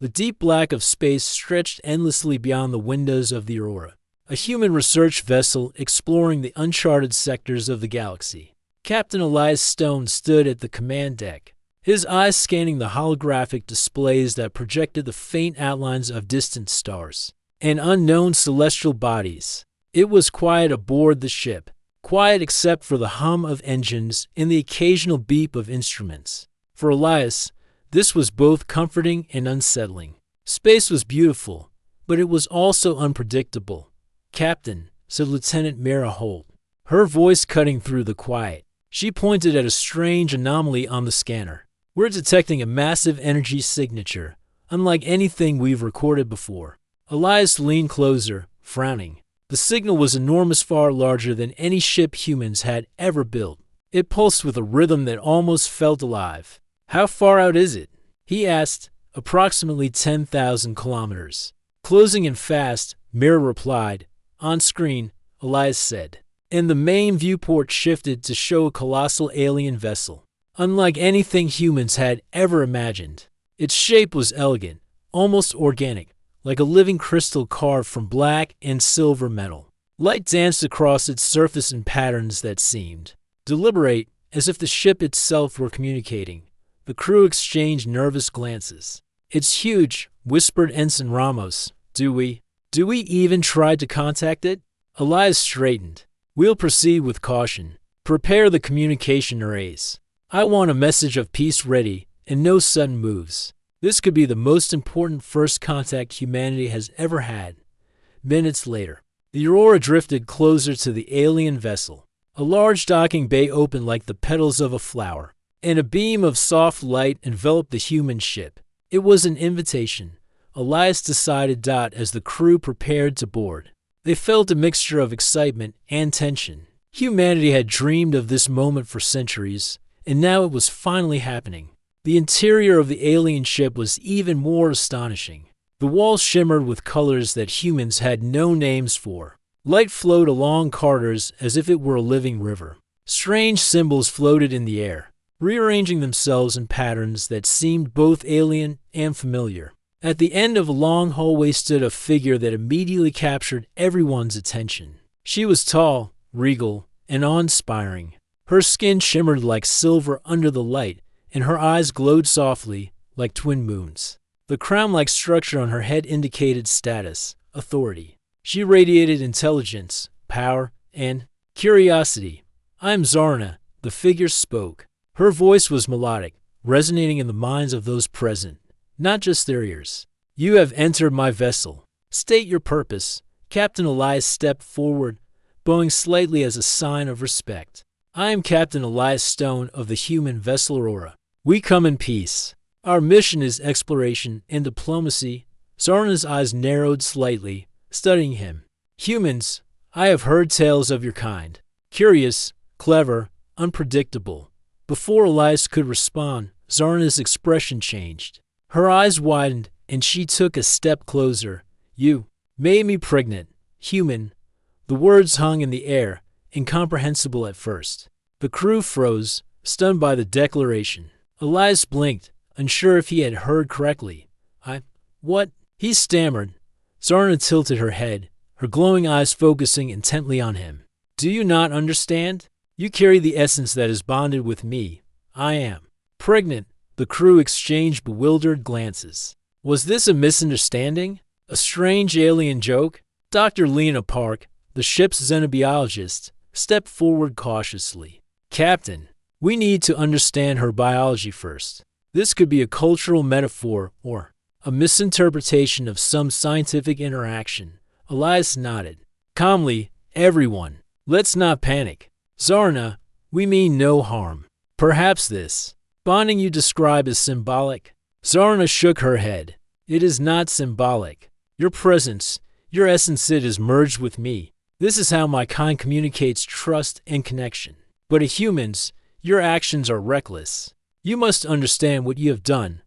The deep black of space stretched endlessly beyond the windows of the Aurora, a human research vessel exploring the uncharted sectors of the galaxy. Captain Elias Stone stood at the command deck, his eyes scanning the holographic displays that projected the faint outlines of distant stars and unknown celestial bodies. It was quiet aboard the ship, quiet except for the hum of engines and the occasional beep of instruments. For Elias, this was both comforting and unsettling. Space was beautiful, but it was also unpredictable. "Captain," said Lieutenant Mara Holt, her voice cutting through the quiet. She pointed at a strange anomaly on the scanner. "We're detecting a massive energy signature, unlike anything we've recorded before." Elias leaned closer, frowning. The signal was enormous, far larger than any ship humans had ever built. It pulsed with a rhythm that almost felt alive. "How far out is it?" he asked. "Approximately 10,000 kilometers. Closing in fast," Mira replied. On screen, Elias said, and the main viewport shifted to show a colossal alien vessel, unlike anything humans had ever imagined. Its shape was elegant, almost organic, like a living crystal carved from black and silver metal. Light danced across its surface in patterns that seemed deliberate, as if the ship itself were communicating. The crew exchanged nervous glances. "It's huge," whispered Ensign Ramos. Do we even try to contact it?" Elias straightened. "We'll proceed with caution. Prepare the communication arrays. I want a message of peace ready and no sudden moves. This could be the most important first contact humanity has ever had." Minutes later, the Aurora drifted closer to the alien vessel. A large docking bay opened like the petals of a flower, and a beam of soft light enveloped the human ship. It was an invitation, Elias decided as the crew prepared to board. They felt a mixture of excitement and tension. Humanity had dreamed of this moment for centuries, and now it was finally happening. The interior of the alien ship was even more astonishing. The walls shimmered with colors that humans had no names for. Light flowed along corridors as if it were a living river. Strange symbols floated in the air, rearranging themselves in patterns that seemed both alien and familiar. At the end of a long hallway stood a figure that immediately captured everyone's attention. She was tall, regal, and awe-inspiring. Her skin shimmered like silver under the light, and her eyes glowed softly, like twin moons. The crown-like structure on her head indicated status, authority. She radiated intelligence, power, and curiosity. "I am Zarna," the figure spoke. Her voice was melodic, resonating in the minds of those present, not just their ears. "You have entered my vessel. State your purpose." Captain Elias stepped forward, bowing slightly as a sign of respect. "I am Captain Elias Stone of the human vessel Aurora. We come in peace. Our mission is exploration and diplomacy." Zarna's eyes narrowed slightly, studying him. "Humans, I have heard tales of your kind. Curious, clever, unpredictable." Before Elias could respond, Zarna's expression changed. Her eyes widened, and she took a step closer. "You made me pregnant. Human." The words hung in the air, incomprehensible at first. The crew froze, stunned by the declaration. Elias blinked, unsure if he had heard correctly. What?" he stammered. Zarna tilted her head, her glowing eyes focusing intently on him. "Do you not understand? You carry the essence that is bonded with me. I am pregnant." The crew exchanged bewildered glances. Was this a misunderstanding? A strange alien joke? Dr. Lena Park, the ship's xenobiologist, stepped forward cautiously. "Captain, we need to understand her biology first. This could be a cultural metaphor or a misinterpretation of some scientific interaction." Elias nodded. "Calmly, everyone. Let's not panic. Zarna, we mean no harm. Perhaps this bonding you describe is symbolic." Zarna shook her head. "It is not symbolic. Your presence, your essence, it is merged with me. This is how my kind communicates trust and connection. But as humans, your actions are reckless. You must understand what you have done."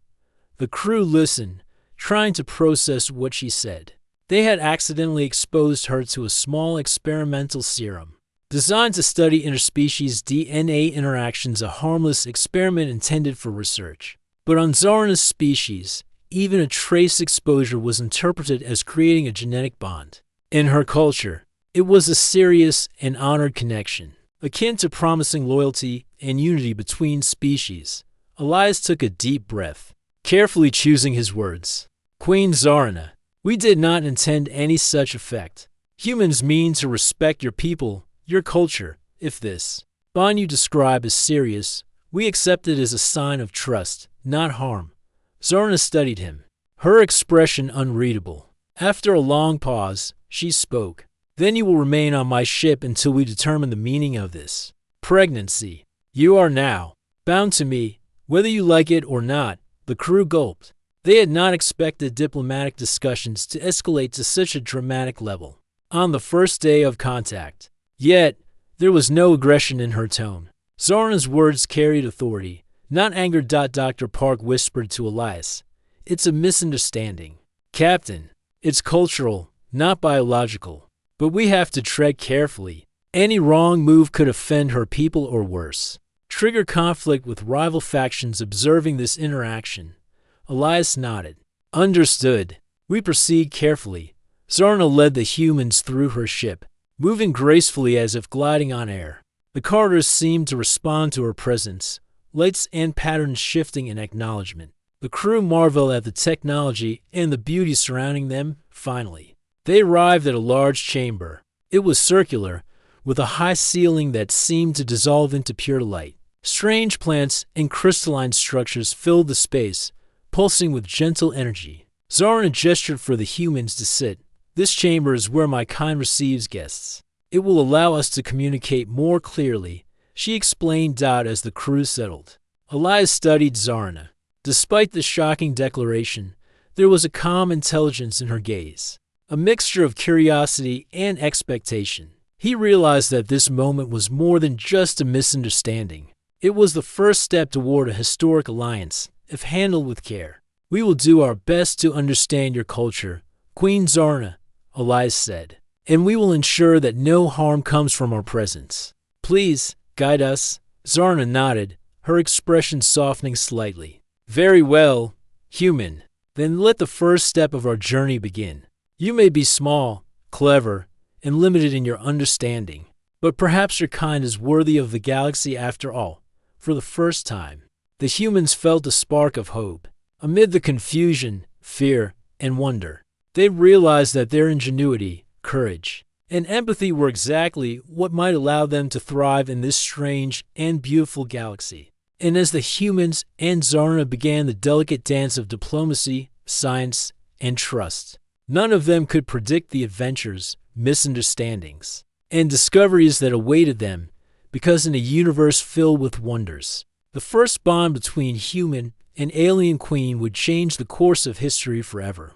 The crew listened, trying to process what she said. They had accidentally exposed her to a small experimental serum, designed to study interspecies DNA interactions, a harmless experiment intended for research. But on Zarna's species, even a trace exposure was interpreted as creating a genetic bond. In her culture, it was a serious and honored connection, akin to promising loyalty and unity between species. Elias took a deep breath, carefully choosing his words. Queen Zarna, we did not intend any such effect. Humans mean to respect your people, your culture. If this bond you describe is serious, we accept it as a sign of trust, not harm. Zarna studied him, her expression unreadable. After a long pause, she spoke. Then you will remain on my ship until we determine the meaning of this pregnancy. You are now bound to me, whether you like it or not. The crew gulped. They had not expected diplomatic discussions to escalate to such a dramatic level on the first day of contact. Yet, there was no aggression in her tone. Zarna's words carried authority, not anger. Dr. Park whispered to Elias. It's a misunderstanding. Captain, it's cultural, not biological. But we have to tread carefully. Any wrong move could offend her people or worse, trigger conflict with rival factions. Observing this interaction, Elias nodded. Understood. We proceed carefully. Zarna led the humans through her ship, moving gracefully as if gliding on air. The corridors seemed to respond to her presence, lights and patterns shifting in acknowledgement. The crew marveled at the technology and the beauty surrounding them. Finally, they arrived at a large chamber. It was circular, with a high ceiling that seemed to dissolve into pure light. Strange plants and crystalline structures filled the space, pulsing with gentle energy. Zarna gestured for the humans to sit. This chamber is where my kind receives guests. It will allow us to communicate more clearly, she explained as the crew settled. Elias studied Zarna. Despite the shocking declaration, there was a calm intelligence in her gaze, a mixture of curiosity and expectation. He realized that this moment was more than just a misunderstanding. It was the first step toward a historic alliance, if handled with care. We will do our best to understand your culture, Queen Zarna, Elias said, and we will ensure that no harm comes from our presence. Please, guide us. Zarna nodded, her expression softening slightly. Very well, human. Then let the first step of our journey begin. You may be small, clever, and limited in your understanding, but perhaps your kind is worthy of the galaxy after all. For the first time, the humans felt a spark of hope. Amid the confusion, fear, and wonder, they realized that their ingenuity, courage, and empathy were exactly what might allow them to thrive in this strange and beautiful galaxy. And as the humans and Zarna began the delicate dance of diplomacy, science, and trust, none of them could predict the adventures, misunderstandings, and discoveries that awaited them, because in a universe filled with wonders, the first bond between human and alien queen would change the course of history forever.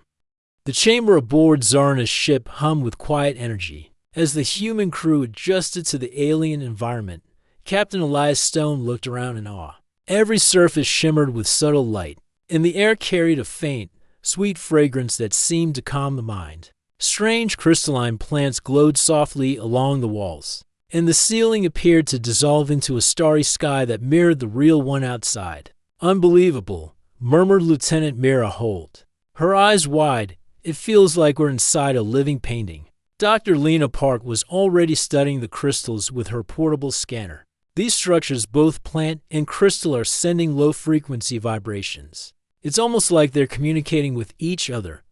The chamber aboard Zarna's ship hummed with quiet energy. As the human crew adjusted to the alien environment, Captain Elias Stone looked around in awe. Every surface shimmered with subtle light, and the air carried a faint, sweet fragrance that seemed to calm the mind. Strange crystalline plants glowed softly along the walls, and the ceiling appeared to dissolve into a starry sky that mirrored the real one outside. Unbelievable, murmured Lieutenant Mira Holt, her eyes wide. It feels like we're inside a living painting. Dr. Lena Park was already studying the crystals with her portable scanner. These structures, both plant and crystal, are sending low-frequency vibrations. It's almost like they're communicating with each other.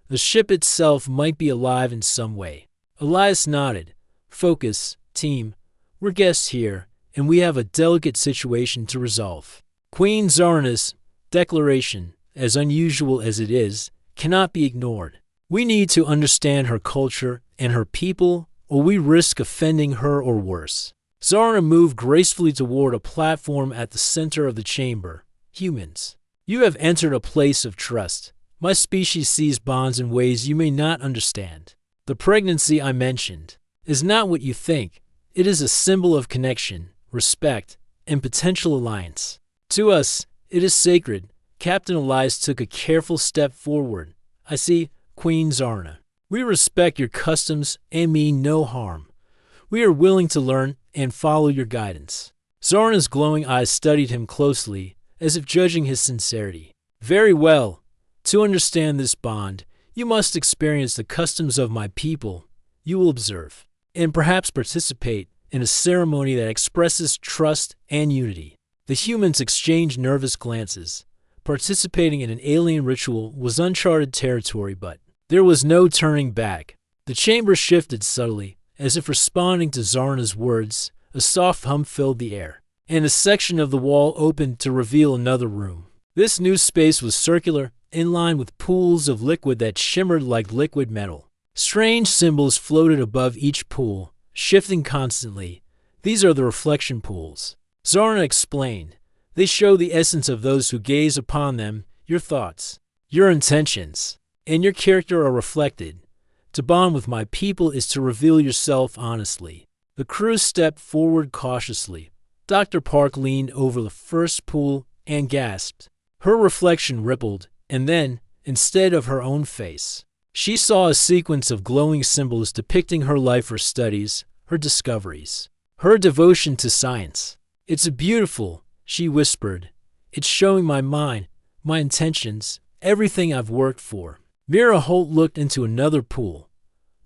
The ship itself might be alive in some way. Elias nodded. Focus, team. We're guests here, and we have a delicate situation to resolve. Queen Zarna's declaration, as unusual as it is, cannot be ignored. We need to understand her culture and her people, or we risk offending her or worse. Zarna moved gracefully toward a platform at the center of the chamber. Humans, you have entered a place of trust. My species sees bonds in ways you may not understand. The pregnancy I mentioned is not what you think. It is a symbol of connection, respect, and potential alliance. To us, it is sacred. Captain Elias took a careful step forward. I see, Queen Zarna. We respect your customs and mean no harm. We are willing to learn and follow your guidance. Zarna's glowing eyes studied him closely, as if judging his sincerity. Very well. To understand this bond, you must experience the customs of my people. You will observe, and perhaps participate in a ceremony that expresses trust and unity. The humans exchanged nervous glances. Participating in an alien ritual was uncharted territory, but there was no turning back. The chamber shifted subtly, as if responding to Zarna's words. A soft hum filled the air, and a section of the wall opened to reveal another room. This new space was circular, in line with pools of liquid that shimmered like liquid metal. Strange symbols floated above each pool, shifting constantly. These are the reflection pools. Zarna explained. They show the essence of those who gaze upon them. Your thoughts, your intentions, and your character are reflected. To bond with my people is to reveal yourself honestly. The crew stepped forward cautiously. Dr. Park leaned over the first pool and gasped. Her reflection rippled, and then, instead of her own face, she saw a sequence of glowing symbols depicting her life, her studies, her discoveries, her devotion to science. It's beautiful, she whispered. It's showing my mind, my intentions, everything I've worked for. Mira Holt looked into another pool.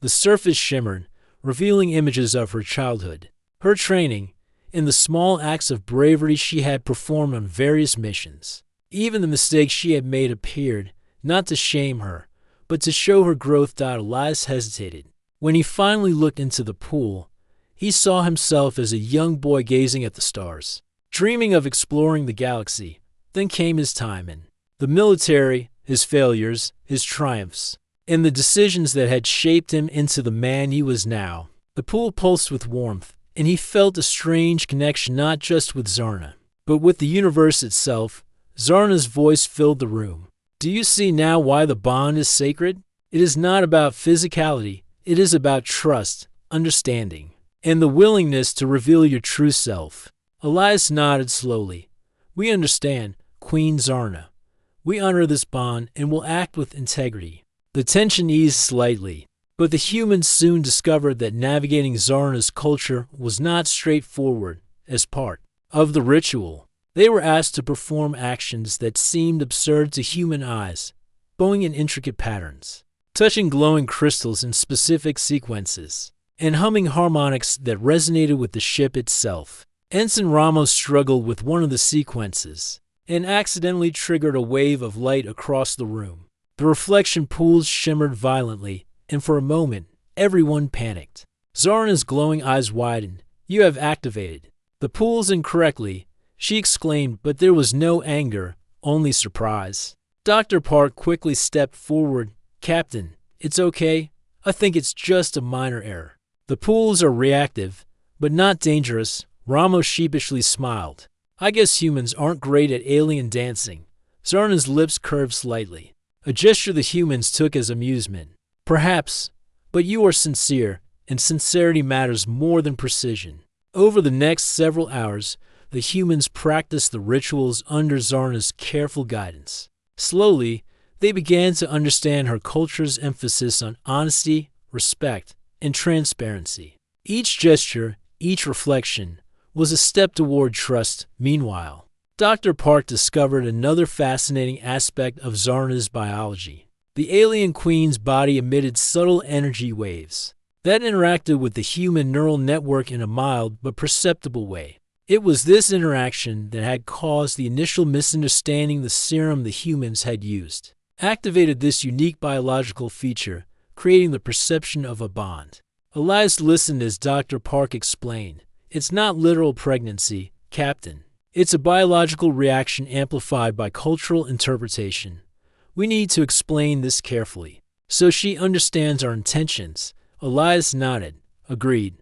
The surface shimmered, revealing images of her childhood, her training, and the small acts of bravery she had performed on various missions. Even the mistakes she had made appeared, not to shame her, but to show her growth. Elias hesitated. When he finally looked into the pool, he saw himself as a young boy gazing at the stars, dreaming of exploring the galaxy. Then came his time in the military, his failures, his triumphs, and the decisions that had shaped him into the man he was now. The pool pulsed with warmth, and he felt a strange connection not just with Zarna, but with the universe itself. Zarna's voice filled the room. Do you see now why the bond is sacred? It is not about physicality. It is about trust, understanding, and the willingness to reveal your true self. Elias nodded slowly. We understand, Queen Zarna. We honor this bond and will act with integrity. The tension eased slightly, but the humans soon discovered that navigating Zarna's culture was not straightforward. As part of the ritual, they were asked to perform actions that seemed absurd to human eyes, bowing in intricate patterns, touching glowing crystals in specific sequences, and humming harmonics that resonated with the ship itself. Ensign Ramos struggled with one of the sequences and accidentally triggered a wave of light across the room. The reflection pools shimmered violently, and for a moment, everyone panicked. Zarna's glowing eyes widened. You have activated the pools incorrectly, she exclaimed, but there was no anger, only surprise. Dr. Park quickly stepped forward. Captain, it's okay. I think it's just a minor error. The pools are reactive, but not dangerous. Ramos sheepishly smiled. I guess humans aren't great at alien dancing. Zarna's lips curved slightly, a gesture the humans took as amusement. Perhaps, but you are sincere, and sincerity matters more than precision. Over the next several hours, the humans practiced the rituals under Zarna's careful guidance. Slowly, they began to understand her culture's emphasis on honesty, respect, and transparency. Each gesture, each reflection, was a step toward trust. Meanwhile, Dr. Park discovered another fascinating aspect of Zarna's biology. The alien queen's body emitted subtle energy waves that interacted with the human neural network in a mild but perceptible way. It was this interaction that had caused the initial misunderstanding. The serum the humans had used activated this unique biological feature, creating the perception of a bond. Elias listened as Dr. Park explained. It's not literal pregnancy, Captain. It's a biological reaction amplified by cultural interpretation. We need to explain this carefully, so she understands our intentions. Elias nodded, agreed.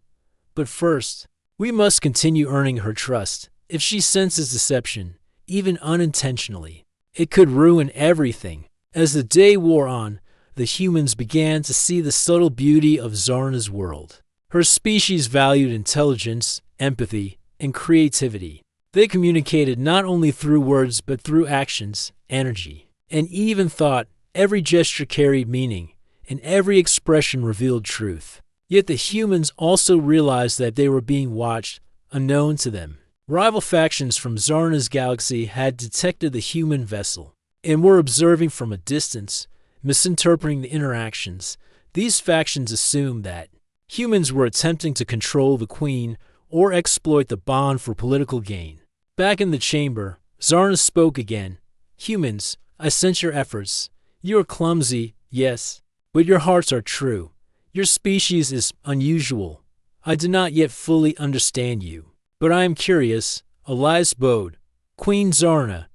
But first, we must continue earning her trust. If she senses deception, even unintentionally, it could ruin everything. As the day wore on, the humans began to see the subtle beauty of Zarna's world. Her species valued intelligence, empathy, and creativity. They communicated not only through words but through actions, energy, and even thought. Every gesture carried meaning, and every expression revealed truth. Yet the humans also realized that they were being watched, unknown to them. Rival factions from Zarna's galaxy had detected the human vessel. and were observing from a distance, misinterpreting the interactions. These factions assumed that humans were attempting to control the queen or exploit the bond for political gain. Back in the chamber, Zarna spoke again. Humans, I sense your efforts. You are clumsy, yes, but your hearts are true. Your species is unusual. I do not yet fully understand you, but I am curious. Elias bowed. Queen Zarna,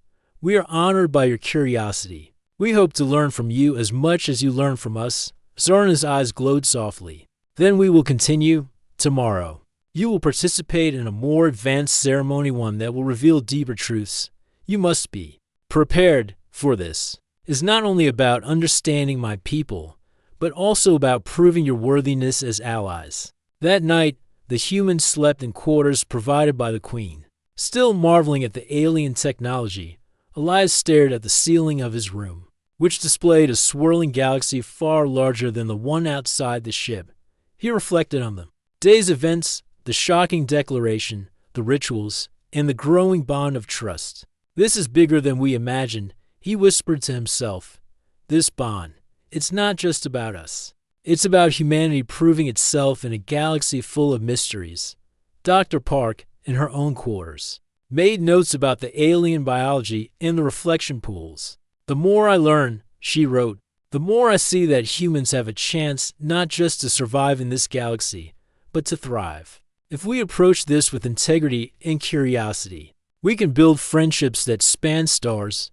we are honored by your curiosity. We hope to learn from you as much as you learn from us. Zarna's eyes glowed softly. Then we will continue tomorrow. You will participate in a more advanced ceremony, one that will reveal deeper truths. You must be prepared for this. It's not only about understanding my people, but also about proving your worthiness as allies. That night, the humans slept in quarters provided by the queen. Still marveling at the alien technology, Elias stared at the ceiling of his room, which displayed a swirling galaxy far larger than the one outside the ship. He reflected on them. Day's events, the shocking declaration, the rituals, and the growing bond of trust. This is bigger than we imagined, he whispered to himself. This bond, it's not just about us. It's about humanity proving itself in a galaxy full of mysteries. Dr. Park, in her own quarters, made notes about the alien biology and the reflection pools. The more I learn, she wrote, the more I see that humans have a chance not just to survive in this galaxy, but to thrive. If we approach this with integrity and curiosity, we can build friendships that span stars.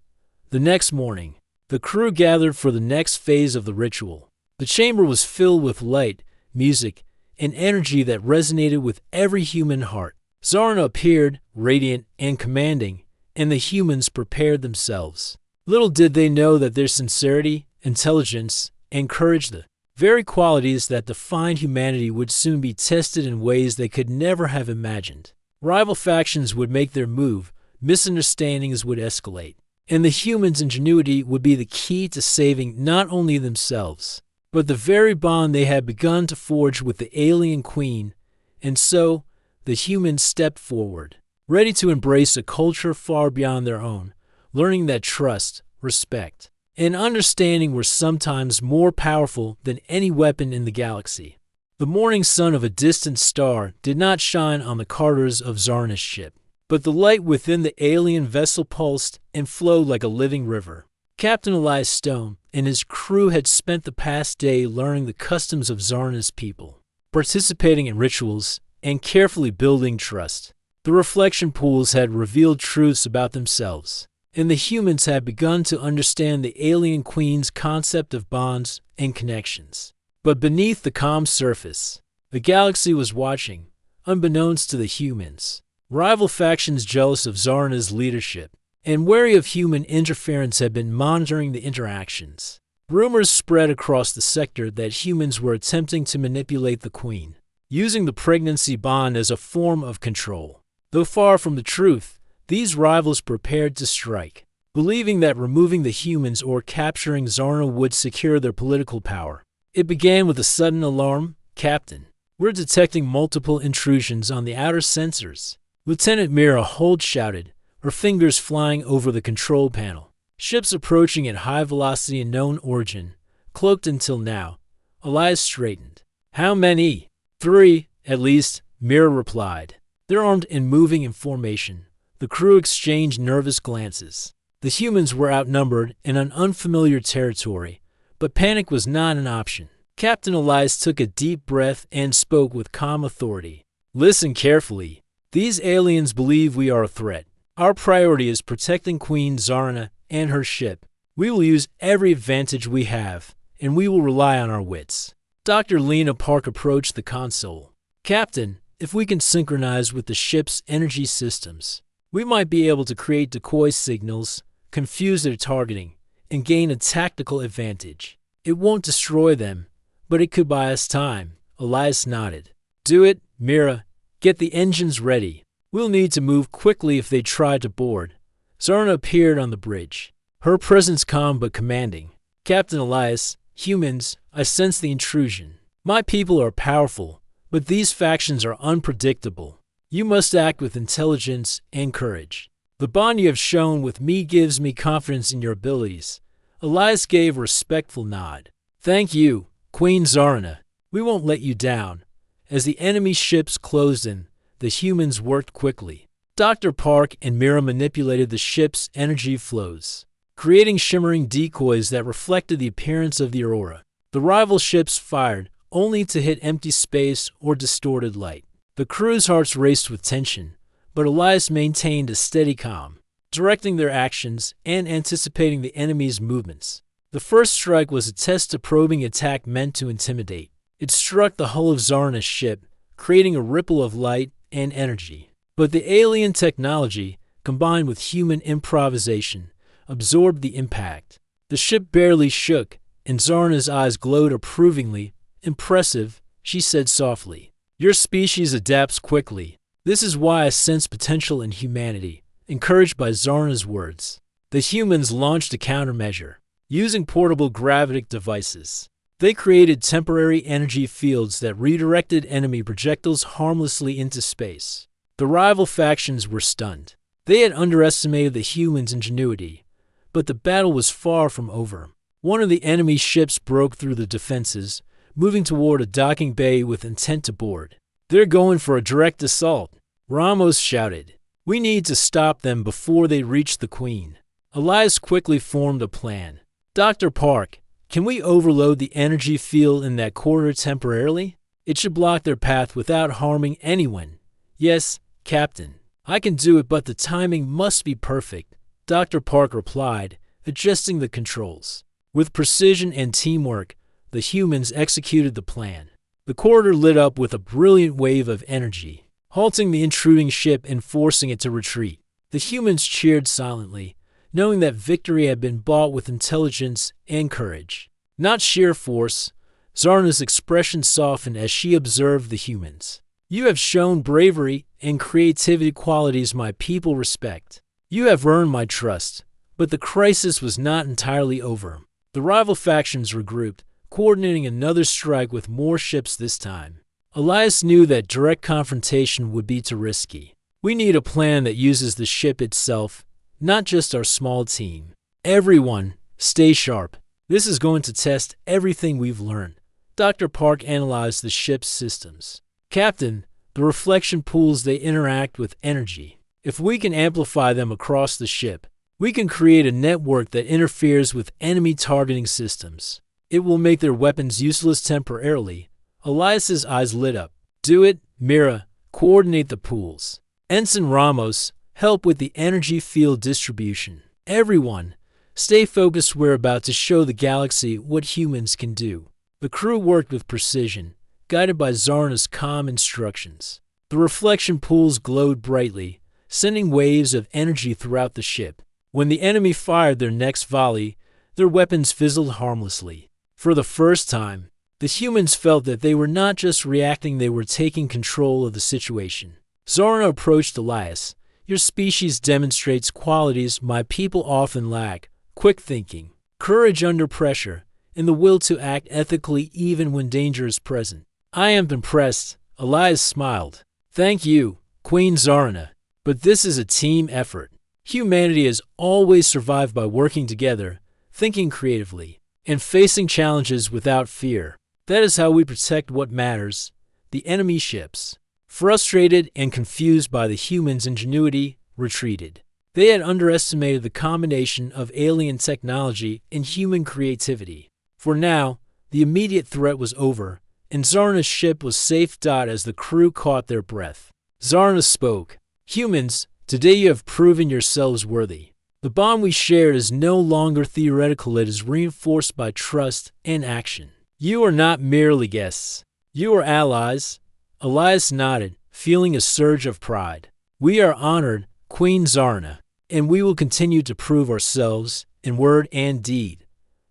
The next morning, the crew gathered for the next phase of the ritual. The chamber was filled with light, music, and energy that resonated with every human heart. Zarna appeared, radiant and commanding, and the humans prepared themselves. Little did they know that their sincerity, intelligence, and courage, the very qualities that defined humanity, would soon be tested in ways they could never have imagined. Rival factions would make their move, misunderstandings would escalate, and the humans' ingenuity would be the key to saving not only themselves, but the very bond they had begun to forge with the alien queen. And so, the humans stepped forward, ready to embrace a culture far beyond their own, learning that trust, respect, and understanding were sometimes more powerful than any weapon in the galaxy. The morning sun of a distant star did not shine on the carters of Zarna's ship, but the light within the alien vessel pulsed and flowed like a living river. Captain Elias Stone and his crew had spent the past day learning the customs of Zarna's people, participating in rituals, and carefully building trust. The reflection pools had revealed truths about themselves, and the humans had begun to understand the alien queen's concept of bonds and connections. But beneath the calm surface, the galaxy was watching, unbeknownst to the humans. Rival factions jealous of Zarna's leadership and wary of human interference had been monitoring the interactions. Rumors spread across the sector that humans were attempting to manipulate the queen, using the pregnancy bond as a form of control. Though far from the truth, these rivals prepared to strike, believing that removing the humans or capturing Zarna would secure their political power. It began with a sudden alarm. Captain, we're detecting multiple intrusions on the outer sensors. Lieutenant Mira Holt shouted, her fingers flying over the control panel. Ships approaching at high velocity and known origin, cloaked until now. Elias straightened. How many? 3, at least, Mira replied. They're armed and moving in formation. The crew exchanged nervous glances. The humans were outnumbered in an unfamiliar territory, but panic was not an option. Captain Elias took a deep breath and spoke with calm authority. Listen carefully. These aliens believe we are a threat. Our priority is protecting Queen Zarna and her ship. We will use every advantage we have, and we will rely on our wits. Dr. Lena Park approached the console. Captain, if we can synchronize with the ship's energy systems, we might be able to create decoy signals, confuse their targeting, and gain a tactical advantage. It won't destroy them, but it could buy us time. Elias nodded. Do it, Mira. Get the engines ready. We'll need to move quickly if they try to board. Zarna appeared on the bridge, her presence calm but commanding. Captain Elias, humans, I sense the intrusion. My people are powerful, but these factions are unpredictable. You must act with intelligence and courage. The bond you have shown with me gives me confidence in your abilities. Elias gave a respectful nod. Thank you, Queen Zarna. We won't let you down. As the enemy ships closed in, the humans worked quickly. Dr. Park and Mira manipulated the ship's energy flows, creating shimmering decoys that reflected the appearance of the aurora. The rival ships fired, only to hit empty space or distorted light. The crew's hearts raced with tension, but Elias maintained a steady calm, directing their actions and anticipating the enemy's movements. The first strike was a test of probing attack meant to intimidate. It struck the hull of Zarna's ship, creating a ripple of light and energy. But the alien technology, combined with human improvisation, absorbed the impact. The ship barely shook, and Zarna's eyes glowed approvingly. Impressive, she said softly. Your species adapts quickly. This is why I sense potential in humanity. Encouraged by Zarna's words, the humans launched a countermeasure. Using portable gravitic devices, they created temporary energy fields that redirected enemy projectiles harmlessly into space. The rival factions were stunned. They had underestimated the humans' ingenuity, but the battle was far from over. One of the enemy ships broke through the defenses, moving toward a docking bay with intent to board. They're going for a direct assault, Ramos shouted. We need to stop them before they reach the Queen. Elias quickly formed a plan. Dr. Park, can we overload the energy field in that corridor temporarily? It should block their path without harming anyone. Yes, Captain. I can do it, but the timing must be perfect, Dr. Park replied, adjusting the controls. With precision and teamwork, the humans executed the plan. The corridor lit up with a brilliant wave of energy, halting the intruding ship and forcing it to retreat. The humans cheered silently, knowing that victory had been bought with intelligence and courage, not sheer force. Zarna's expression softened as she observed the humans. You have shown bravery and creativity, qualities my people respect. You have earned my trust, but the crisis was not entirely over. The rival factions regrouped, coordinating another strike with more ships this time. Elias knew that direct confrontation would be too risky. We need a plan that uses the ship itself, not just our small team. Everyone, stay sharp. This is going to test everything we've learned. Dr. Park analyzed the ship's systems. Captain, the reflection pools, they interact with energy. If we can amplify them across the ship, we can create a network that interferes with enemy targeting systems. It will make their weapons useless temporarily. Elias's eyes lit up. Do it, Mira. Coordinate the pools. Ensign Ramos, help with the energy field distribution. Everyone, stay focused. We're about to show the galaxy what humans can do. The crew worked with precision, guided by Zarna's calm instructions. The reflection pools glowed brightly, sending waves of energy throughout the ship. When the enemy fired their next volley, their weapons fizzled harmlessly. For the first time, the humans felt that they were not just reacting, they were taking control of the situation. Zarna approached Elias. Your species demonstrates qualities my people often lack: quick thinking, courage under pressure, and the will to act ethically even when danger is present. I am impressed, Elias smiled. Thank you, Queen Zarna. But this is a team effort. Humanity has always survived by working together, thinking creatively, and facing challenges without fear. That is how we protect what matters, the enemy ships. Frustrated and confused by the humans' ingenuity, retreated. They had underestimated the combination of alien technology and human creativity. For now, the immediate threat was over, and Zarna's ship was safe. As the crew caught their breath, Zarna spoke. Humans, today you have proven yourselves worthy. The bond we shared is no longer theoretical, it is reinforced by trust and action. You are not merely guests. You are allies. Elias nodded, feeling a surge of pride. We are honored, Queen Zarna, and we will continue to prove ourselves in word and deed.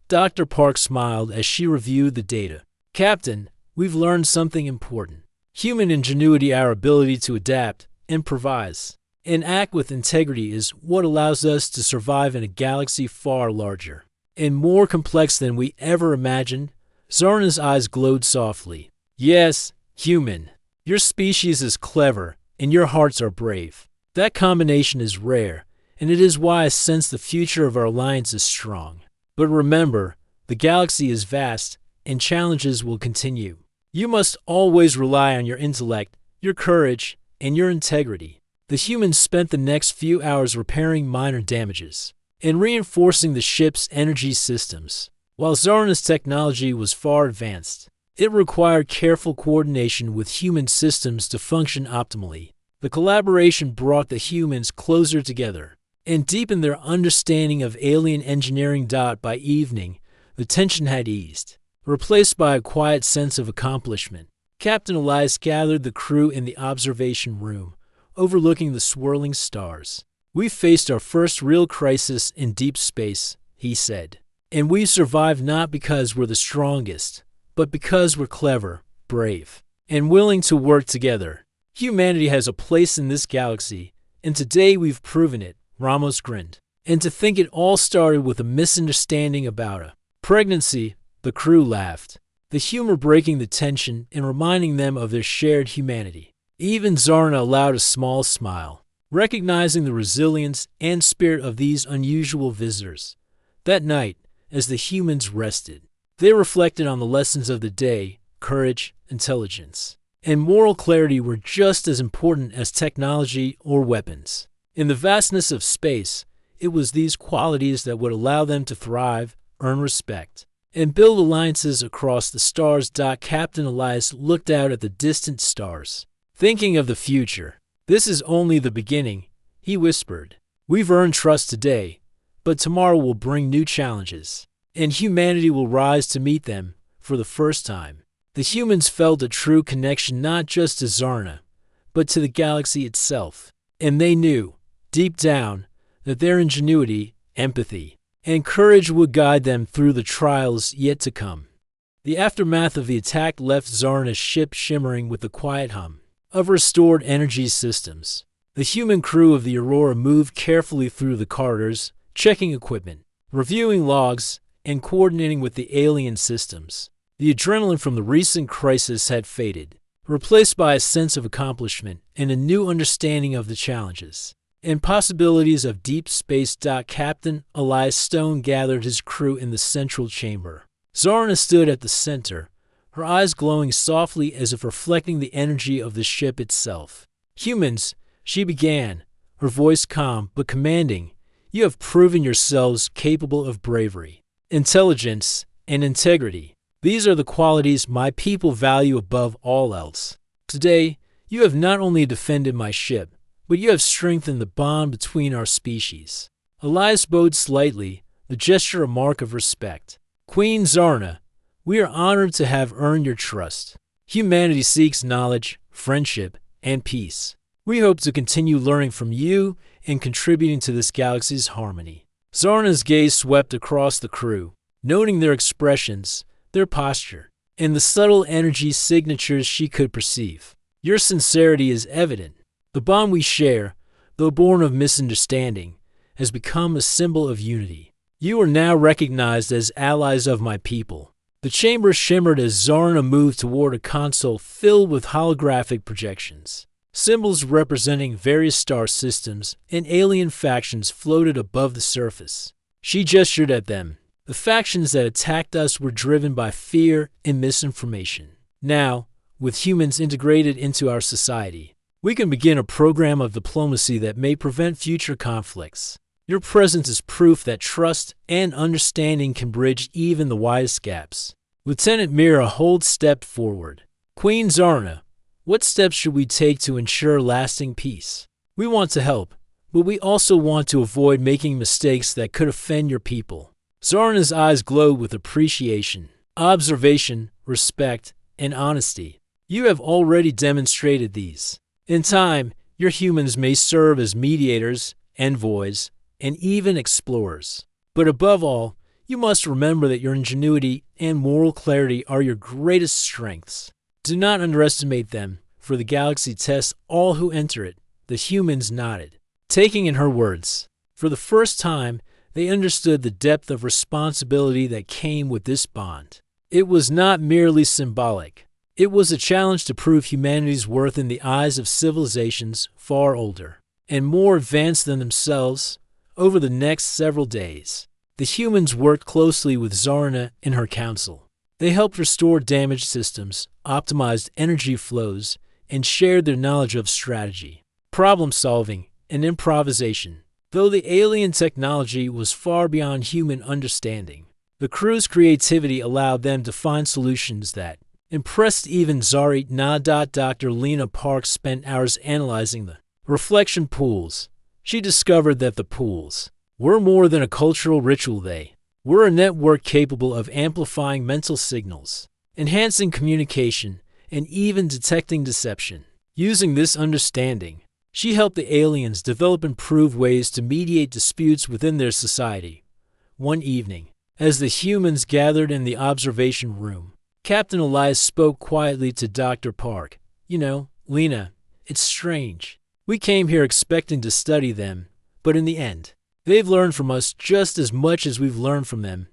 Dr. Park smiled as she reviewed the data. Captain, we've learned something important. Human ingenuity, our ability to adapt, improvise, and act with integrity is what allows us to survive in a galaxy far larger and more complex than we ever imagined. Zarna's eyes glowed softly. Yes, human. Your species is clever, and your hearts are brave. That combination is rare, and it is why I sense the future of our alliance is strong. But remember, the galaxy is vast, and challenges will continue. You must always rely on your intellect, your courage, and your integrity. The humans spent the next few hours repairing minor damages and reinforcing the ship's energy systems. While Zarna's technology was far advanced, it required careful coordination with human systems to function optimally. The collaboration brought the humans closer together and deepened their understanding of alien engineering. By evening, the tension had eased, replaced by a quiet sense of accomplishment. Captain Elias gathered the crew in the observation room, overlooking the swirling stars. "We faced our first real crisis in deep space," he said. "And we survived not because we're the strongest, but because we're clever, brave, and willing to work together. Humanity has a place in this galaxy, and today we've proven it." Ramos grinned. "And to think it all started with a misunderstanding about a pregnancy." The crew laughed, the humor breaking the tension and reminding them of their shared humanity. Even Zarna allowed a small smile, recognizing the resilience and spirit of these unusual visitors. That night, as the humans rested, they reflected on the lessons of the day. Courage, intelligence, and moral clarity were just as important as technology or weapons. In the vastness of space, it was these qualities that would allow them to thrive, earn respect, and build alliances across the stars. Captain Elias looked out at the distant stars, thinking of the future. "This is only the beginning," he whispered. "We've earned trust today, but tomorrow will bring new challenges, and humanity will rise to meet them for the first time." The humans felt a true connection not just to Zarna, but to the galaxy itself, and they knew, deep down, that their ingenuity, empathy, and courage would guide them through the trials yet to come. The aftermath of the attack left Zarna's ship shimmering with the quiet hum of restored energy systems. The human crew of the Aurora moved carefully through the corridors, checking equipment, reviewing logs, and coordinating with the alien systems. The adrenaline from the recent crisis had faded, replaced by a sense of accomplishment and a new understanding of the challenges and possibilities of deep space. Captain Elias Stone gathered his crew in the central chamber. Zarna stood at the center, her eyes glowing softly as if reflecting the energy of the ship itself. "Humans," she began, her voice calm but commanding, "you have proven yourselves capable of bravery, intelligence, and integrity. These are the qualities my people value above all else. Today, you have not only defended my ship, but you have strengthened the bond between our species." Elias bowed slightly, the gesture a mark of respect. "Queen Zarna, we are honored to have earned your trust. Humanity seeks knowledge, friendship, and peace. We hope to continue learning from you and contributing to this galaxy's harmony." Zarna's gaze swept across the crew, noting their expressions, their posture, and the subtle energy signatures she could perceive. "Your sincerity is evident. The bond we share, though born of misunderstanding, has become a symbol of unity. You are now recognized as allies of my people." The chamber shimmered as Zarna moved toward a console filled with holographic projections. Symbols representing various star systems and alien factions floated above the surface. She gestured at them. "The factions that attacked us were driven by fear and misinformation. Now, with humans integrated into our society, we can begin a program of diplomacy that may prevent future conflicts. Your presence is proof that trust and understanding can bridge even the widest gaps." Lieutenant Mira Hold stepped forward. "Queen Zarna, what steps should we take to ensure lasting peace? We want to help, but we also want to avoid making mistakes that could offend your people." Zarna's eyes glowed with appreciation, observation, respect, and honesty. "You have already demonstrated these. In time, your humans may serve as mediators, envoys, and even explorers. But above all, you must remember that your ingenuity and moral clarity are your greatest strengths. Do not underestimate them, for the galaxy tests all who enter it." The humans nodded, taking in her words. For the first time, they understood the depth of responsibility that came with this bond. It was not merely symbolic. It was a challenge to prove humanity's worth in the eyes of civilizations far older and more advanced than themselves. Over the next several days, the humans worked closely with Zarna and her council. They helped restore damaged systems, optimized energy flows, and shared their knowledge of strategy, problem-solving, and improvisation. Though the alien technology was far beyond human understanding, the crew's creativity allowed them to find solutions that impressed even Zari. Dr. Lena Park spent hours analyzing the reflection pools. She discovered that the pools were more than a cultural ritual. They were a network capable of amplifying mental signals, enhancing communication, and even detecting deception. Using this understanding, she helped the aliens develop improved ways to mediate disputes within their society. One evening, as the humans gathered in the observation room, Captain Elias spoke quietly to Dr. Park. "You know, Lena, it's strange. We came here expecting to study them, but in the end, they've learned from us just as much as we've learned from them."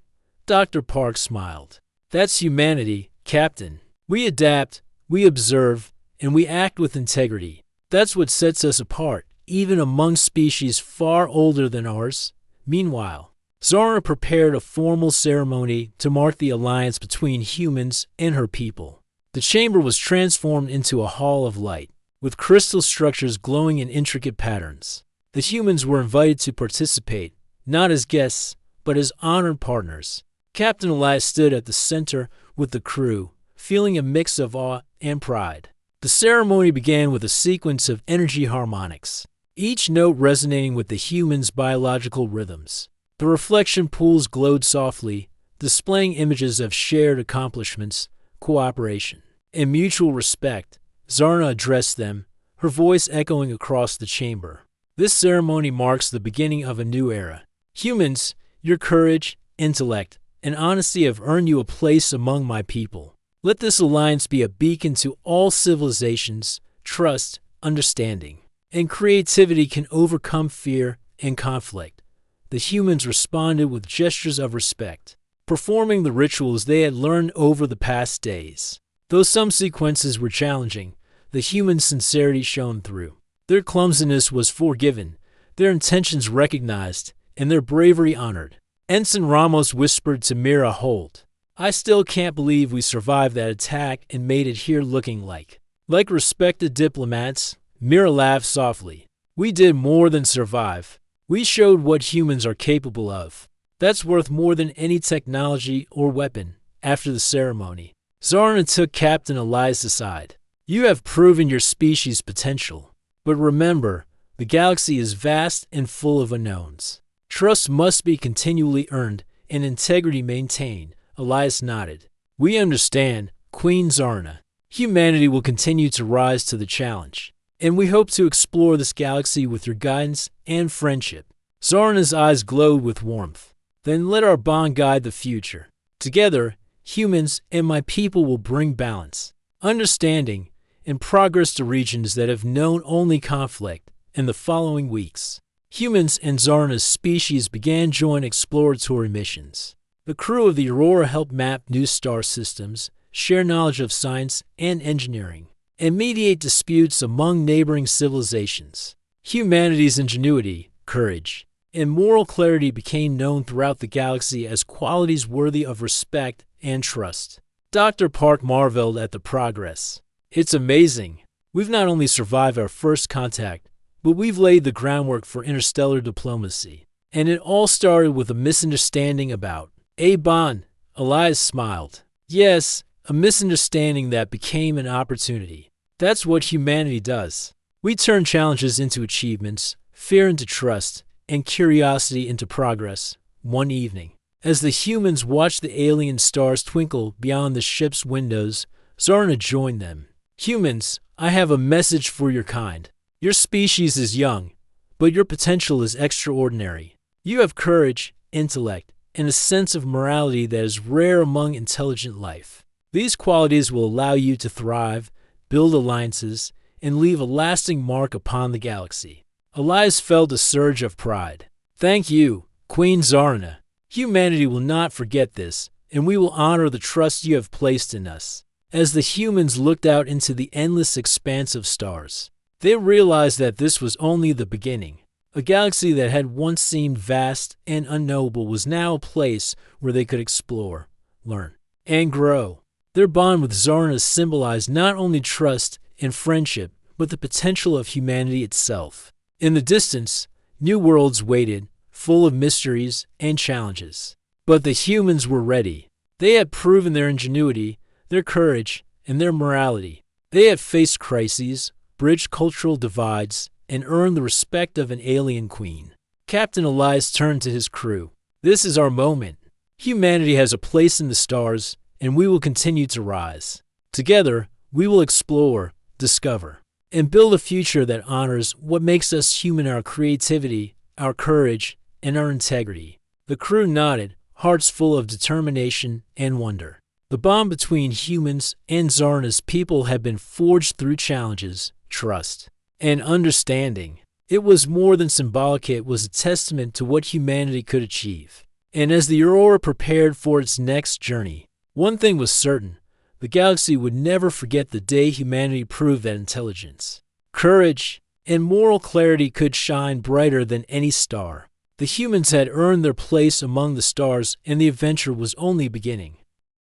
Dr. Park smiled. "That's humanity, Captain. We adapt, we observe, and we act with integrity. That's what sets us apart, even among species far older than ours." Meanwhile, Zarna prepared a formal ceremony to mark the alliance between humans and her people. The chamber was transformed into a hall of light, with crystal structures glowing in intricate patterns. The humans were invited to participate, not as guests, but as honored partners. Captain Elias stood at the center with the crew, feeling a mix of awe and pride. The ceremony began with a sequence of energy harmonics, each note resonating with the humans' biological rhythms. The reflection pools glowed softly, displaying images of shared accomplishments, cooperation, and mutual respect. Zarna addressed them, her voice echoing across the chamber. "This ceremony marks the beginning of a new era. Humans, your courage, intellect, and honesty have earned you a place among my people. Let this alliance be a beacon to all civilizations. Trust, understanding, and creativity can overcome fear and conflict." The humans responded with gestures of respect, performing the rituals they had learned over the past days. Though some sequences were challenging, the human sincerity shone through. Their clumsiness was forgiven, their intentions recognized, and their bravery honored. Ensign Ramos whispered to Mira Holt, "I still can't believe we survived that attack and made it here looking like respected diplomats." Mira laughed softly. "We did more than survive. We showed what humans are capable of. That's worth more than any technology or weapon." After the ceremony, Zarna took Captain Elias aside. "You have proven your species' potential. But remember, the galaxy is vast and full of unknowns. Trust must be continually earned and integrity maintained." Elias nodded. "We understand, Queen Zarna. Humanity will continue to rise to the challenge, and we hope to explore this galaxy with your guidance and friendship." Zarna's eyes glowed with warmth. "Then let our bond guide the future. Together, humans and my people will bring balance, understanding, and progress to regions that have known only conflict." In the following weeks, humans and Zarna's species began joint exploratory missions. The crew of the Aurora helped map new star systems, share knowledge of science and engineering, and mediate disputes among neighboring civilizations. Humanity's ingenuity, courage, and moral clarity became known throughout the galaxy as qualities worthy of respect and trust. Dr. Park marveled at the progress. "It's amazing. We've not only survived our first contact, but we've laid the groundwork for interstellar diplomacy. And it all started with a misunderstanding about a bond." Elias smiled. "Yes, a misunderstanding that became an opportunity. That's what humanity does. We turn challenges into achievements, fear into trust, and curiosity into progress." One evening, as the humans watched the alien stars twinkle beyond the ship's windows, Zarna joined them. "Humans, I have a message for your kind. Your species is young, but your potential is extraordinary. You have courage, intellect, and a sense of morality that is rare among intelligent life. These qualities will allow you to thrive, build alliances, and leave a lasting mark upon the galaxy." Elias felt a surge of pride. "Thank you, Queen Zarna. Humanity will not forget this, and we will honor the trust you have placed in us." As the humans looked out into the endless expanse of stars, they realized that this was only the beginning. A galaxy that had once seemed vast and unknowable was now a place where they could explore, learn, and grow. Their bond with Zarna symbolized not only trust and friendship, but the potential of humanity itself. In the distance, new worlds waited, full of mysteries and challenges. But the humans were ready. They had proven their ingenuity, their courage, and their morality. They had faced crises, bridged cultural divides, and earned the respect of an alien queen. Captain Elias turned to his crew. "This is our moment. Humanity has a place in the stars, and we will continue to rise. Together, we will explore, discover, and build a future that honors what makes us human: our creativity, our courage, and our integrity." The crew nodded, hearts full of determination and wonder. The bond between humans and Zarna's people had been forged through challenges, trust, and understanding. It was more than symbolic, it was a testament to what humanity could achieve. And as the Aurora prepared for its next journey, one thing was certain: the galaxy would never forget the day humanity proved that intelligence, courage, and moral clarity could shine brighter than any star. The humans had earned their place among the stars, and the adventure was only beginning.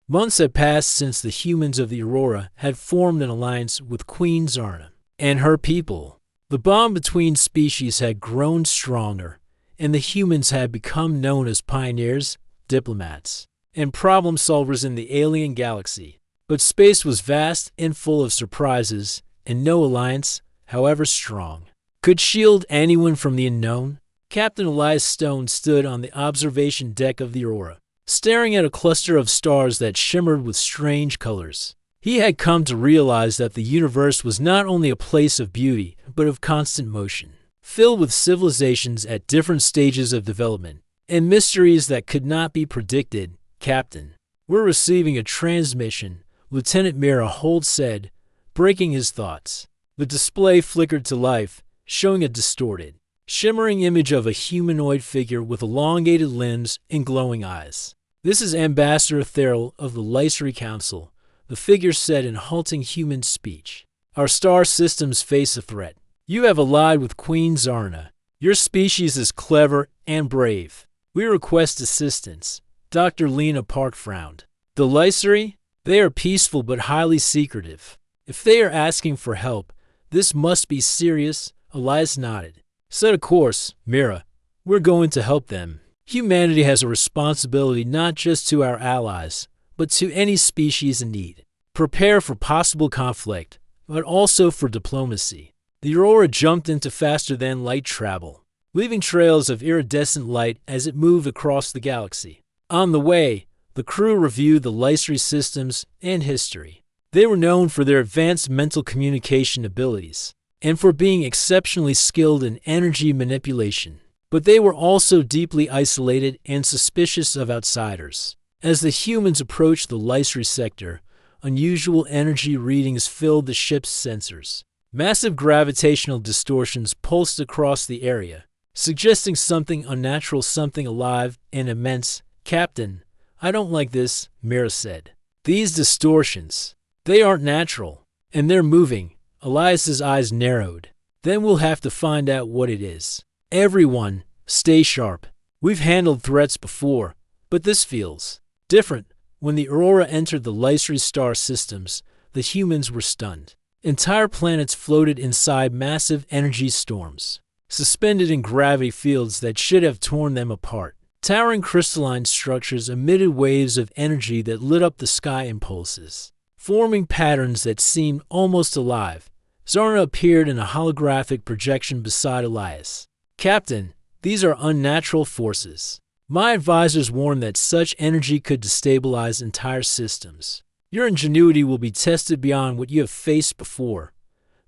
Months had passed since the humans of the Aurora had formed an alliance with Queen Zarna and her people. The bond between species had grown stronger, and the humans had become known as pioneers, diplomats, and problem solvers in the alien galaxy. But space was vast and full of surprises, and no alliance, however strong, could shield anyone from the unknown. Captain Elias Stone stood on the observation deck of the Aurora, staring at a cluster of stars that shimmered with strange colors. He had come to realize that the universe was not only a place of beauty, but of constant motion, filled with civilizations at different stages of development, and mysteries that could not be predicted. "Captain, we're receiving a transmission," Lieutenant Mira Holt said, breaking his thoughts. The display flickered to life, showing a distorted, shimmering image of a humanoid figure with elongated limbs and glowing eyes. "This is Ambassador Therrell of the Lycery Council," the figure said in halting human speech. "Our star systems face a threat. You have allied with Queen Zarna. Your species is clever and brave. We request assistance." Dr. Lena Park frowned. "The Lycery? They are peaceful but highly secretive. If they are asking for help, this must be serious." Elias nodded. "Set a course, Mira. We're going to help them. Humanity has a responsibility not just to our allies, but to any species in need. Prepare for possible conflict, but also for diplomacy." The Aurora jumped into faster-than-light travel, leaving trails of iridescent light as it moved across the galaxy. On the way, the crew reviewed the Lycery systems and history. They were known for their advanced mental communication abilities and for being exceptionally skilled in energy manipulation. But they were also deeply isolated and suspicious of outsiders. As the humans approached the Lycery sector, unusual energy readings filled the ship's sensors. Massive gravitational distortions pulsed across the area, suggesting something unnatural, something alive and immense. "Captain, I don't like this," Mira said. "These distortions, they aren't natural, and they're moving." Elias's eyes narrowed. "Then we'll have to find out what it is. Everyone, stay sharp. We've handled threats before, but this feels different." When the Aurora entered the Lycery star systems, the humans were stunned. Entire planets floated inside massive energy storms, suspended in gravity fields that should have torn them apart. Towering crystalline structures emitted waves of energy that lit up the sky impulses, forming patterns that seemed almost alive. Zarna appeared in a holographic projection beside Elias. "Captain, these are unnatural forces. My advisors warned that such energy could destabilize entire systems. Your ingenuity will be tested beyond what you have faced before."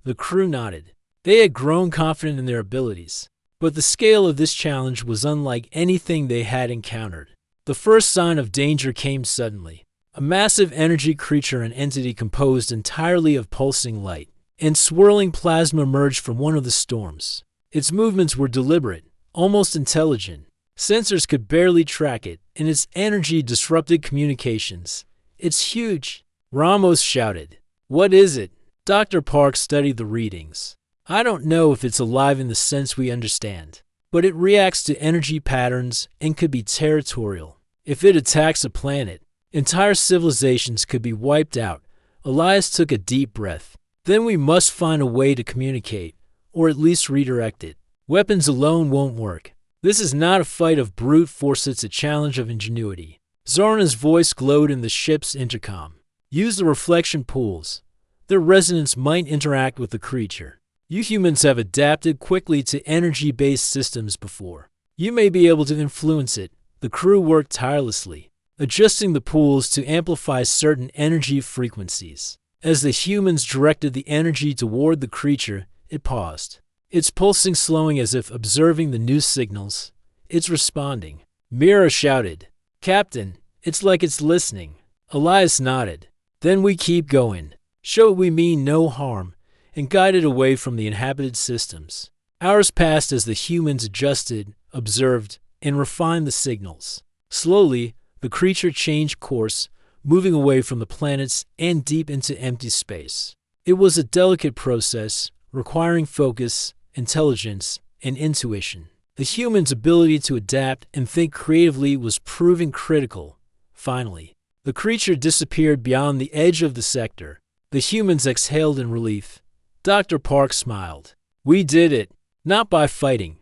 The crew nodded. They had grown confident in their abilities, but the scale of this challenge was unlike anything they had encountered. The first sign of danger came suddenly. A massive energy creature, an entity composed entirely of pulsing light and swirling plasma, emerged from one of the storms. Its movements were deliberate, almost intelligent. Sensors could barely track it, and its energy disrupted communications. "It's huge," Ramos shouted. "What is it?" Dr. Park studied the readings. "I don't know if it's alive in the sense we understand. but it reacts to energy patterns and could be territorial. If it attacks a planet, entire civilizations could be wiped out. Elias took a deep breath. Then we must find a way to communicate, or at least redirect it. Weapons alone won't work. This is not a fight of brute force, it's a challenge of ingenuity. Zarna's voice glowed in the ship's intercom. Use the reflection pools. Their resonance might interact with the creature. You humans have adapted quickly to energy-based systems before. You may be able to influence it. The crew worked tirelessly, adjusting the pools to amplify certain energy frequencies. As the humans directed the energy toward the creature, it paused. Its pulsing slowing as if observing the new signals. It's responding. Mira shouted, "Captain, it's like it's listening." Elias nodded. Then we keep going. Show we mean no harm, and guide it away from the inhabited systems. Hours passed as the humans adjusted, observed, and refined the signals. Slowly, the creature changed course, moving away from the planets and deep into empty space. It was a delicate process, requiring focus, intelligence, and intuition. The human's ability to adapt and think creatively was proving critical. Finally, the creature disappeared beyond the edge of the sector. The humans exhaled in relief. Dr. Park smiled. We did it, not by fighting,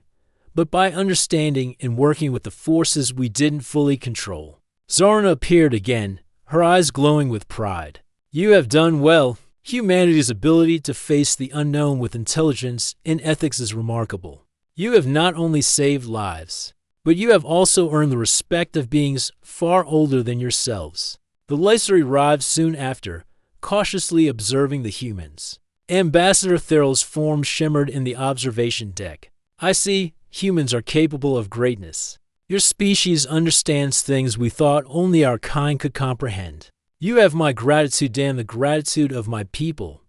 but by understanding and working with the forces we didn't fully control. Zarna appeared again, her eyes glowing with pride. You have done well. Humanity's ability to face the unknown with intelligence and ethics is remarkable. You have not only saved lives, but you have also earned the respect of beings far older than yourselves. The Lycer arrived soon after, cautiously observing the humans. Ambassador Therrell's form shimmered in the observation deck. I see, humans are capable of greatness. Your species understands things we thought only our kind could comprehend. You have my gratitude and the gratitude of my people.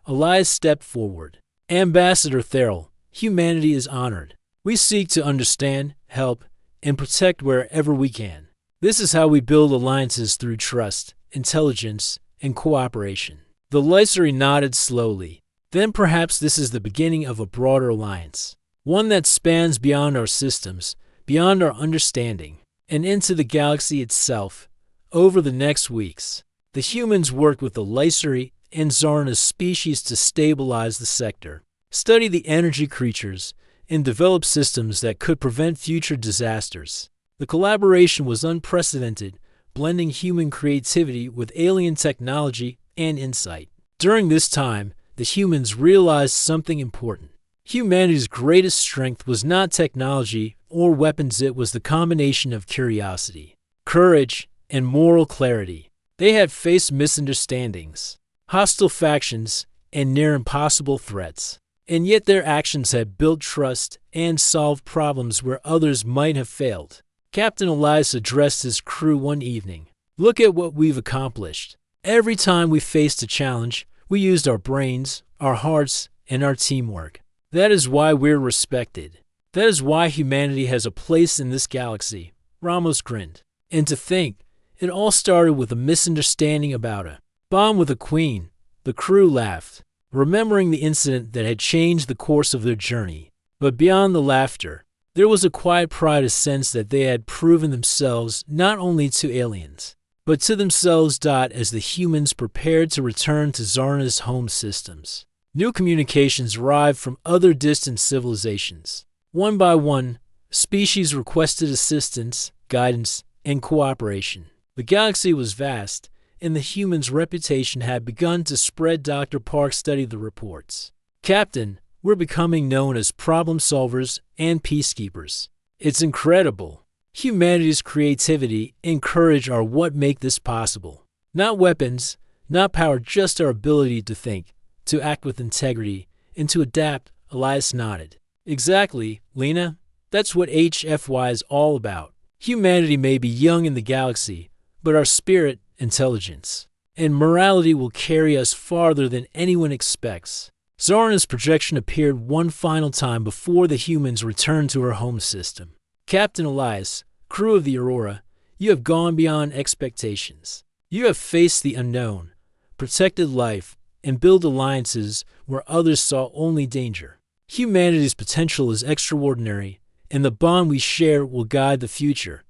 Elias stepped forward. Ambassador Therrell, humanity is honored. We seek to understand, help, and protect wherever we can. This is how we build alliances through trust, intelligence, and cooperation. The Lycer nodded slowly. Then perhaps this is the beginning of a broader alliance. One that spans beyond our systems, beyond our understanding, and into the galaxy itself. Over the next weeks, the humans worked with the Lycer and Zarna's species to stabilize the sector, study the energy creatures, and develop systems that could prevent future disasters. The collaboration was unprecedented, blending human creativity with alien technology and insight. During this time, the humans realized something important. Humanity's greatest strength was not technology or weapons, it was the combination of curiosity, courage, and moral clarity. They had faced misunderstandings, hostile factions, and near impossible threats. And yet their actions had built trust and solved problems where others might have failed. Captain Elias addressed his crew one evening. Look at what we've accomplished. Every time we faced a challenge, we used our brains, our hearts, and our teamwork. That is why we're respected. That is why humanity has a place in this galaxy. Ramos grinned. And to think, it all started with a misunderstanding about a bomb with a queen. The crew laughed, remembering the incident that had changed the course of their journey. But beyond the laughter, there was a quiet pride, a sense that they had proven themselves not only to aliens, but to themselves. As the humans prepared to return to Zarna's home systems, new communications arrived from other distant civilizations. One by one, species requested assistance, guidance, and cooperation. The galaxy was vast, and the humans' reputation had begun to spread. Dr. Park studied the reports. Captain, we're becoming known as problem solvers and peacekeepers. It's incredible. Humanity's creativity and courage are what make this possible. Not weapons, not power, just our ability to think, to act with integrity, and to adapt. Elias nodded. Exactly, Lena. That's what HFY is all about. Humanity may be young in the galaxy, but our spirit, intelligence, and morality will carry us farther than anyone expects. Zarna's projection appeared one final time before the humans returned to her home system. Captain Elias, crew of the Aurora, you have gone beyond expectations. You have faced the unknown, protected life, and built alliances where others saw only danger. Humanity's potential is extraordinary, and the bond we share will guide the future.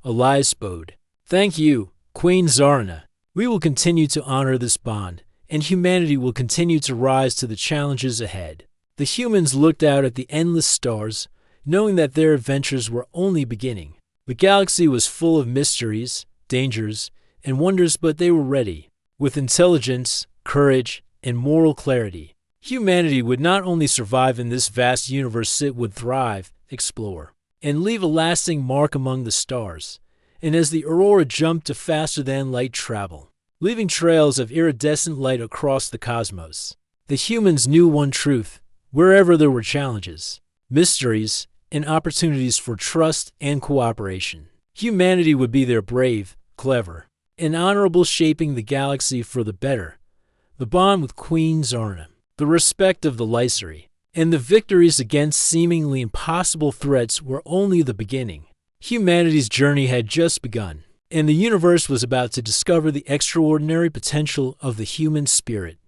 Elias bowed. Thank you, Queen Zarna. We will continue to honor this bond, and humanity will continue to rise to the challenges ahead. The humans looked out at the endless stars, knowing that their adventures were only beginning. The galaxy was full of mysteries, dangers, and wonders, but they were ready. With intelligence, courage, and moral clarity, humanity would not only survive in this vast universe, it would thrive, explore, and leave a lasting mark among the stars. And as the aurora jumped to faster-than-light travel, leaving trails of iridescent light across the cosmos, the humans knew one truth: wherever there were challenges, mysteries, and opportunities for trust and cooperation, humanity would be there, brave, clever, and honorable, shaping the galaxy for the better. The bond with Queen Zarna, the respect of the Lysari, and the victories against seemingly impossible threats were only the beginning. Humanity's journey had just begun, and the universe was about to discover the extraordinary potential of the human spirit.